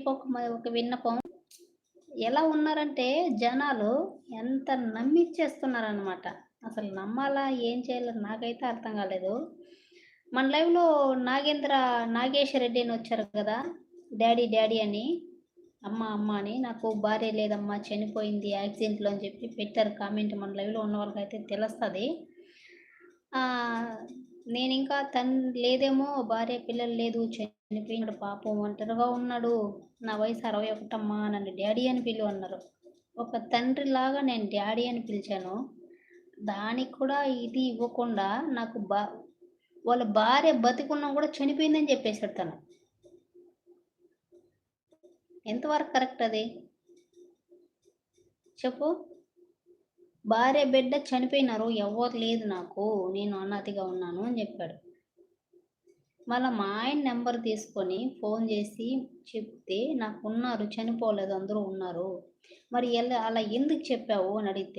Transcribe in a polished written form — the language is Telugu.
ఒక విన్నపం. ఎలా ఉన్నారంటే జనాలు ఎంత నమ్మిచ్చేస్తున్నారనమాట. అసలు నమ్మాలా? ఏం చేయాలో నాకైతే అర్థం కాలేదు. మన లైవ్‌లో నాగేష్ రెడ్డి అని వచ్చారు కదా! డ్యాడీ డ్యాడీ అని. అమ్మ అమ్మ అని. నాకు భార్య లేదమ్మా చనిపోయింది యాక్సిడెంట్‌లో అని చెప్పి పెట్టారు కామెంట్. మన లైవ్‌లో ఉన్న వాళ్ళకైతే తెలుస్తది. నేనింకా లేదేమో భార్య, పిల్లలు లేదు చనిపోయినాడు పాపం ఒంటరిగా ఉన్నాడు. నా వయసు 61 అమ్మా నన్ను డ్యాడీ అని పిలు అన్నారు. ఒక తండ్రిలాగా నేను డ్యాడీ అని పిలిచాను. దానికి కూడా ఇది ఇవ్వకుండా నాకు వాళ్ళ భార్య బతికున్నా కూడా చనిపోయిందని చెప్పేసాడు తను. ఎంతవరకు కరెక్ట్ అది? చెప్పు. భార్య, బిడ్డ చనిపోయినారు. ఎవ్వరు లేదు నాకు. నేను అనాథగా ఉన్నాను అని జెప్పాడు. మళ్ళా మా ఆయన నంబర్ తీసుకొని ఫోన్ జేసి చెప్తే, నాకున్నారు చనిపోలేదు అందరూ ఉన్నారు. మరి అలా ఎందుకు చెప్పావు అని అడిగితే